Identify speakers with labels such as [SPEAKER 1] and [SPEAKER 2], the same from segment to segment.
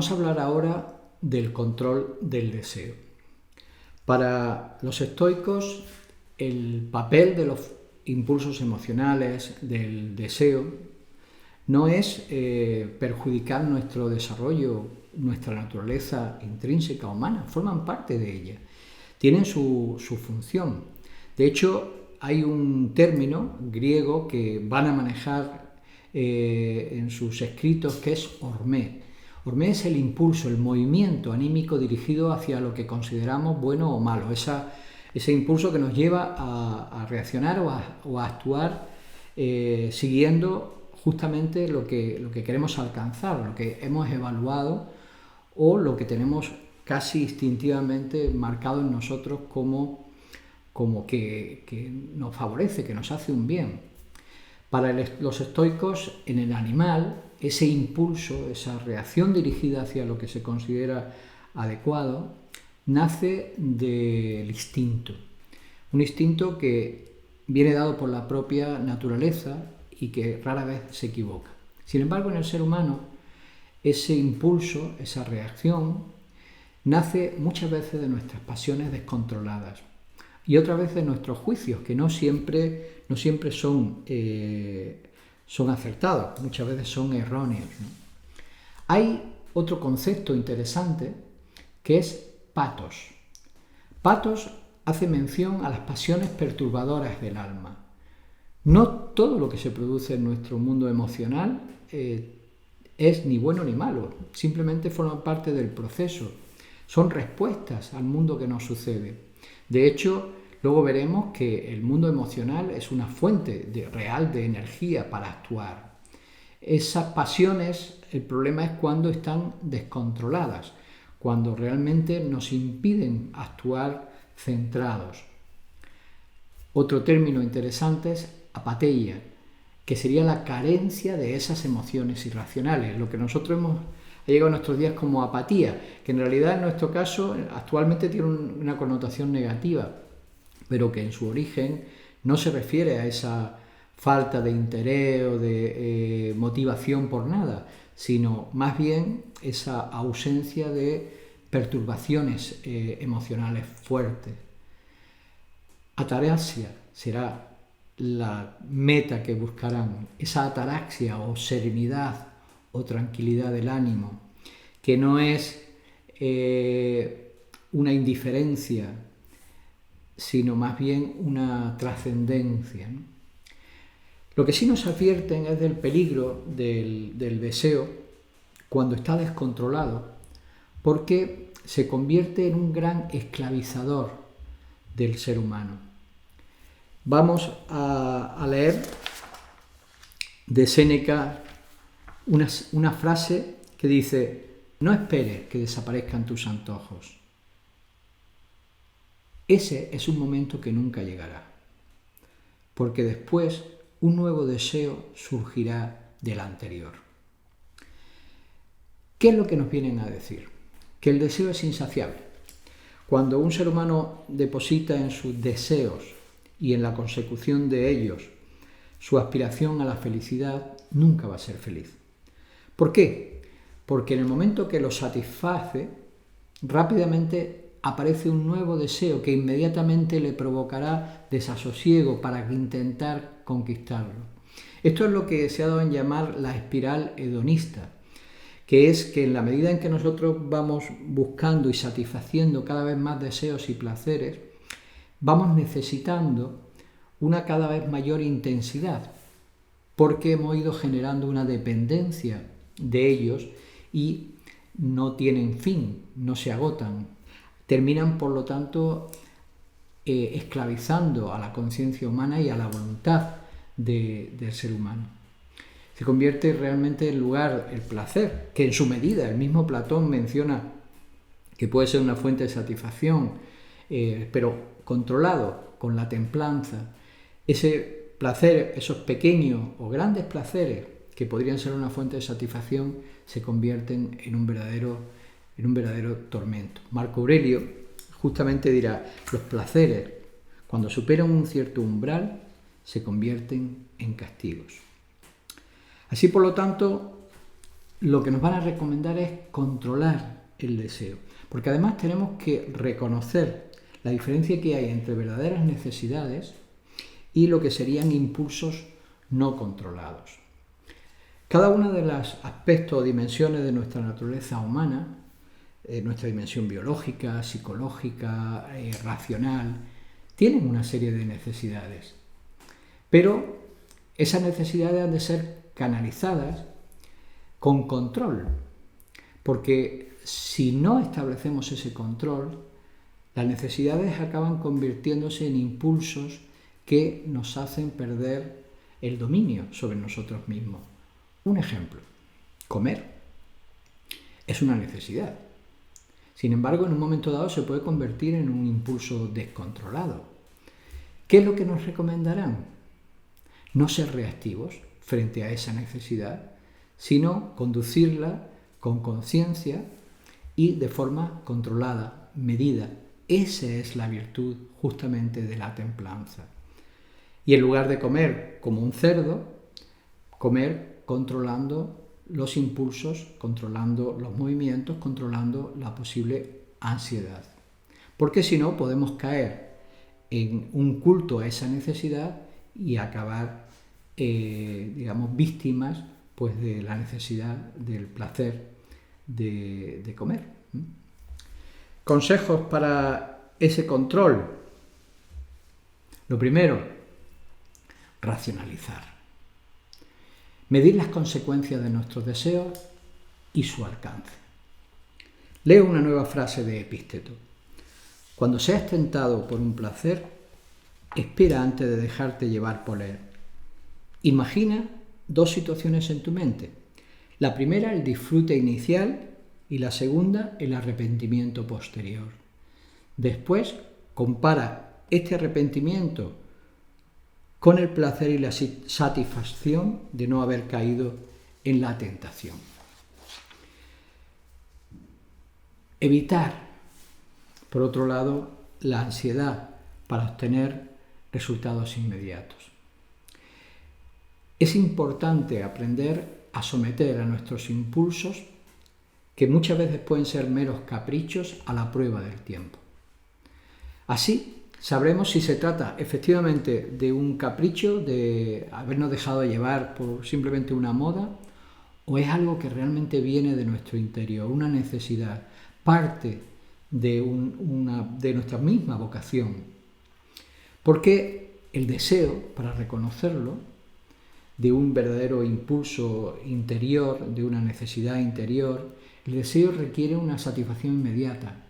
[SPEAKER 1] Vamos a hablar ahora del control del deseo. Para los estoicos, el papel de los impulsos emocionales, del deseo, no es perjudicar nuestro desarrollo, nuestra naturaleza intrínseca humana, forman parte de ella, tienen su función. De hecho, hay un término griego que van a manejar en sus escritos que es hormé. Hormé es el impulso, el movimiento anímico dirigido hacia lo que consideramos bueno o malo, ese impulso que nos lleva a reaccionar o a actuar siguiendo justamente lo que queremos alcanzar, lo que hemos evaluado o lo que tenemos casi instintivamente marcado en nosotros como que nos favorece, que nos hace un bien. Para los estoicos, en el animal, ese impulso, esa reacción dirigida hacia lo que se considera adecuado, nace del instinto. Un instinto que viene dado por la propia naturaleza y que rara vez se equivoca. Sin embargo, en el ser humano, ese impulso, esa reacción, nace muchas veces de nuestras pasiones descontroladas y otras veces de nuestros juicios, que no siempre son acertados, muchas veces son erróneos, ¿no? Hay otro concepto interesante que es patos. Patos hace mención a las pasiones perturbadoras del alma. No todo lo que se produce en nuestro mundo emocional es ni bueno ni malo, simplemente forma parte del proceso. Son respuestas al mundo que nos sucede. De hecho, luego veremos que el mundo emocional es una fuente real de energía para actuar. Esas pasiones, el problema es cuando están descontroladas, cuando realmente nos impiden actuar centrados. Otro término interesante es apateia, que sería la carencia de esas emociones irracionales, lo que nosotros ha llegado a nuestros días como apatía, que en realidad en nuestro caso actualmente tiene una connotación negativa, pero que en su origen no se refiere a esa falta de interés o de motivación por nada, sino más bien esa ausencia de perturbaciones emocionales fuertes. Ataraxia será la meta que buscarán, esa ataraxia o serenidad o tranquilidad del ánimo, que no es una indiferencia, sino más bien una trascendencia, ¿no? Lo que sí nos advierten es del peligro del deseo cuando está descontrolado, porque se convierte en un gran esclavizador del ser humano. Vamos a leer de Séneca una frase que dice: no esperes que desaparezcan tus antojos. Ese es un momento que nunca llegará, porque después un nuevo deseo surgirá del anterior. ¿Qué es lo que nos vienen a decir? Que el deseo es insaciable. Cuando un ser humano deposita en sus deseos y en la consecución de ellos su aspiración a la felicidad, nunca va a ser feliz. ¿Por qué? Porque en el momento que lo satisface, rápidamente aparece un nuevo deseo que inmediatamente le provocará desasosiego para intentar conquistarlo. Esto es lo que se ha dado en llamar la espiral hedonista, que es que en la medida en que nosotros vamos buscando y satisfaciendo cada vez más deseos y placeres, vamos necesitando una cada vez mayor intensidad, porque hemos ido generando una dependencia de ellos y no tienen fin, no se agotan. Terminan, por lo tanto, esclavizando a la conciencia humana y a la voluntad del ser humano. Se convierte realmente en lugar el placer, que en su medida el mismo Platón menciona que puede ser una fuente de satisfacción, pero controlado con la templanza. Ese placer, esos pequeños o grandes placeres que podrían ser una fuente de satisfacción, se convierten en un verdadero tormento. Marco Aurelio justamente dirá: los placeres, cuando superan un cierto umbral, se convierten en castigos. Así, por lo tanto, lo que nos van a recomendar es controlar el deseo, porque además tenemos que reconocer la diferencia que hay entre verdaderas necesidades y lo que serían impulsos no controlados. Cada uno de los aspectos o dimensiones de nuestra naturaleza humana, nuestra dimensión biológica, psicológica, racional, tienen una serie de necesidades. Pero esas necesidades han de ser canalizadas con control, porque si no establecemos ese control, las necesidades acaban convirtiéndose en impulsos que nos hacen perder el dominio sobre nosotros mismos. Un ejemplo, comer es una necesidad. Sin embargo, en un momento dado se puede convertir en un impulso descontrolado. ¿Qué es lo que nos recomendarán? No ser reactivos frente a esa necesidad, sino conducirla con conciencia y de forma controlada, medida. Esa es la virtud justamente de la templanza. Y en lugar de comer como un cerdo, comer controlando los impulsos, controlando los movimientos, controlando la posible ansiedad. Porque si no, podemos caer en un culto a esa necesidad y acabar, víctimas pues, de la necesidad, del placer de comer. Consejos para ese control. Lo primero, racionalizar. Medir las consecuencias de nuestros deseos y su alcance. Leo una nueva frase de Epícteto. Cuando seas tentado por un placer, espera antes de dejarte llevar por él. Imagina dos situaciones en tu mente. La primera, el disfrute inicial, y la segunda, el arrepentimiento posterior. Después, compara este arrepentimiento con el placer y la satisfacción de no haber caído en la tentación. Evitar, por otro lado, la ansiedad para obtener resultados inmediatos. Es importante aprender a someter a nuestros impulsos, que muchas veces pueden ser meros caprichos, a la prueba del tiempo. Así, sabremos si se trata efectivamente de un capricho, de habernos dejado llevar por simplemente una moda, o es algo que realmente viene de nuestro interior, una necesidad, parte de nuestra misma vocación. Porque el deseo, para reconocerlo, de un verdadero impulso interior, de una necesidad interior, el deseo requiere una satisfacción inmediata.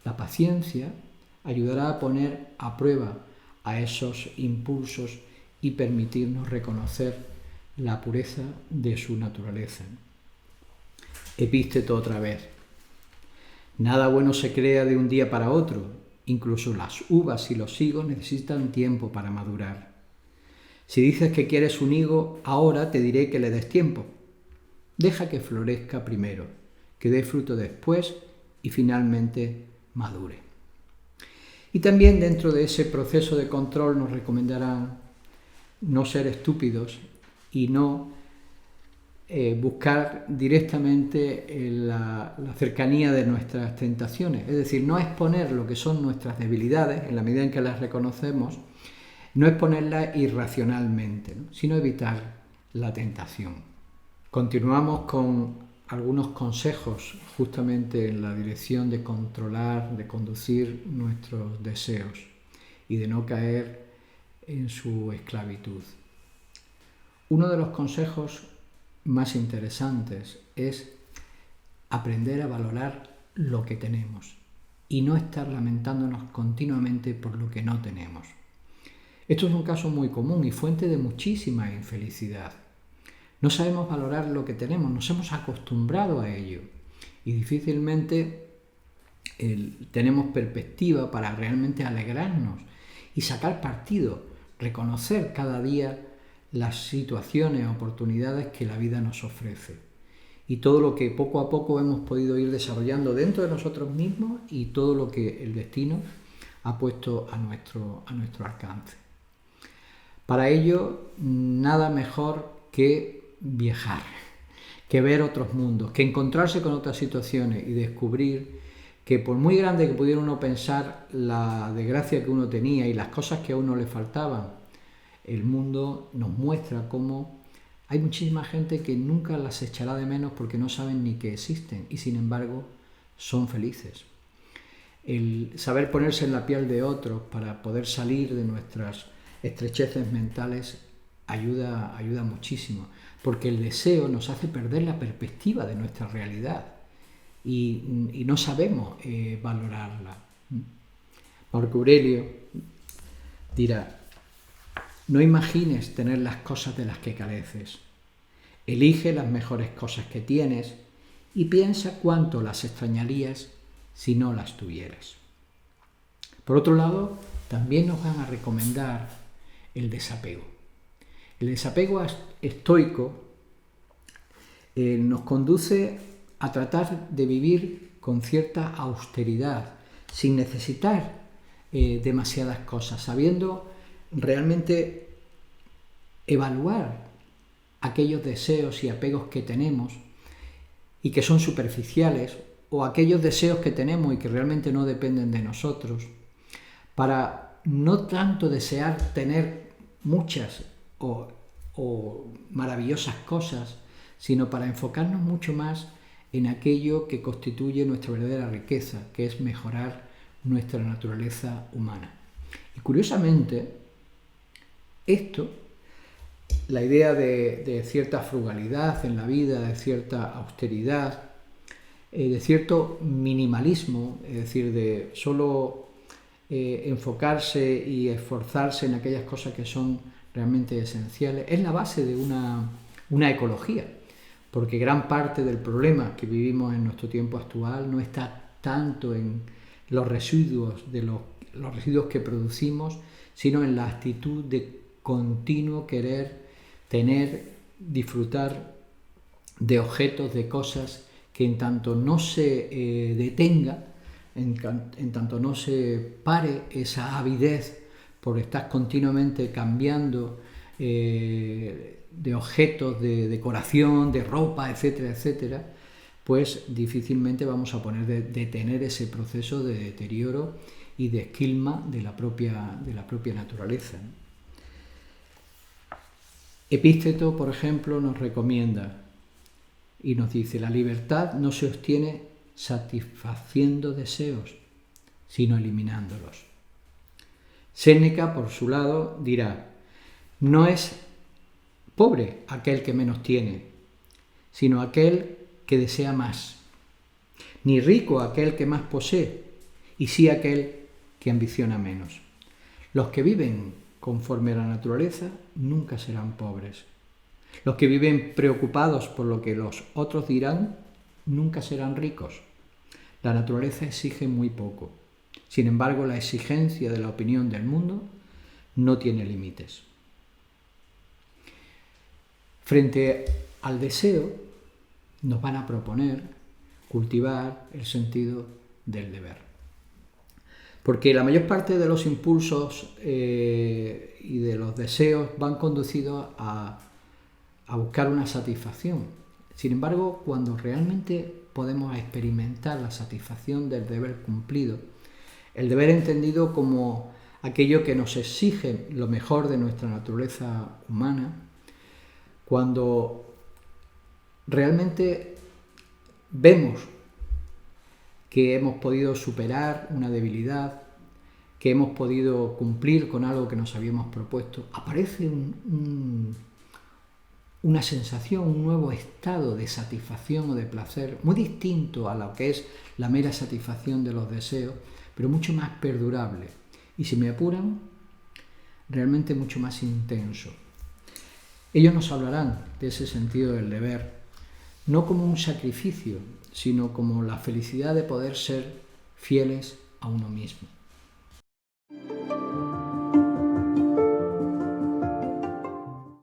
[SPEAKER 1] La paciencia ayudará a poner a prueba a esos impulsos y permitirnos reconocer la pureza de su naturaleza. Epícteto otra vez. Nada bueno se crea de un día para otro. Incluso las uvas y los higos necesitan tiempo para madurar. Si dices que quieres un higo, ahora te diré que le des tiempo. Deja que florezca primero, que dé fruto después y finalmente madure. Y también dentro de ese proceso de control nos recomendarán no ser estúpidos y no buscar directamente la cercanía de nuestras tentaciones. Es decir, no exponer lo que son nuestras debilidades, en la medida en que las reconocemos, no exponerlas irracionalmente, ¿no? Sino evitar la tentación. Continuamos con algunos consejos justamente en la dirección de controlar, de conducir nuestros deseos y de no caer en su esclavitud. Uno de los consejos más interesantes es aprender a valorar lo que tenemos y no estar lamentándonos continuamente por lo que no tenemos. Esto es un caso muy común y fuente de muchísima infelicidad. No sabemos valorar lo que tenemos, nos hemos acostumbrado a ello y difícilmente tenemos perspectiva para realmente alegrarnos y sacar partido, reconocer cada día las situaciones, oportunidades que la vida nos ofrece y todo lo que poco a poco hemos podido ir desarrollando dentro de nosotros mismos y todo lo que el destino ha puesto a nuestro alcance. Para ello, nada mejor que viajar, que ver otros mundos, que encontrarse con otras situaciones y descubrir que por muy grande que pudiera uno pensar la desgracia que uno tenía y las cosas que a uno le faltaban, el mundo nos muestra cómo hay muchísima gente que nunca las echará de menos porque no saben ni que existen y sin embargo son felices. El saber ponerse en la piel de otros para poder salir de nuestras estrecheces mentales ayuda muchísimo, porque el deseo nos hace perder la perspectiva de nuestra realidad y no sabemos valorarla. Marco Aurelio dirá: no imagines tener las cosas de las que careces. Elige las mejores cosas que tienes y piensa cuánto las extrañarías si no las tuvieras. Por otro lado, también nos van a recomendar el desapego. El desapego estoico nos conduce a tratar de vivir con cierta austeridad, sin necesitar demasiadas cosas, sabiendo realmente evaluar aquellos deseos y apegos que tenemos y que son superficiales, o aquellos deseos que tenemos y que realmente no dependen de nosotros, para no tanto desear tener muchas o maravillosas cosas, sino para enfocarnos mucho más en aquello que constituye nuestra verdadera riqueza, que es mejorar nuestra naturaleza humana. Y curiosamente, la idea de cierta frugalidad en la vida, de cierta austeridad, de cierto minimalismo, es decir, de solo enfocarse y esforzarse en aquellas cosas que son realmente esenciales, es la base de una ecología, porque gran parte del problema que vivimos en nuestro tiempo actual no está tanto en los residuos los residuos que producimos, sino en la actitud de continuo querer tener, disfrutar de objetos, de cosas que en tanto no se detenga, en tanto no se pare esa avidez por estar continuamente cambiando de objetos, de decoración, de ropa, etcétera, etcétera, pues difícilmente vamos a poder detener ese proceso de deterioro y de esquilma de la propia naturaleza. Epícteto, por ejemplo, nos recomienda y nos dice: la libertad no se obtiene satisfaciendo deseos, sino eliminándolos. Séneca, por su lado, dirá: no es pobre aquel que menos tiene, sino aquel que desea más, ni rico aquel que más posee, y sí aquel que ambiciona menos. Los que viven conforme a la naturaleza nunca serán pobres. Los que viven preocupados por lo que los otros dirán nunca serán ricos. La naturaleza exige muy poco. Sin embargo, la exigencia de la opinión del mundo no tiene límites. Frente al deseo, nos van a proponer cultivar el sentido del deber. Porque la mayor parte de los impulsos y de los deseos van conducidos a buscar una satisfacción. Sin embargo, cuando realmente podemos experimentar la satisfacción del deber cumplido, el deber entendido como aquello que nos exige lo mejor de nuestra naturaleza humana, cuando realmente vemos que hemos podido superar una debilidad, que hemos podido cumplir con algo que nos habíamos propuesto, aparece una sensación, un nuevo estado de satisfacción o de placer muy distinto a lo que es la mera satisfacción de los deseos, pero mucho más perdurable y, si me apuran, realmente mucho más intenso. Ellos nos hablarán de ese sentido del deber, no como un sacrificio, sino como la felicidad de poder ser fieles a uno mismo.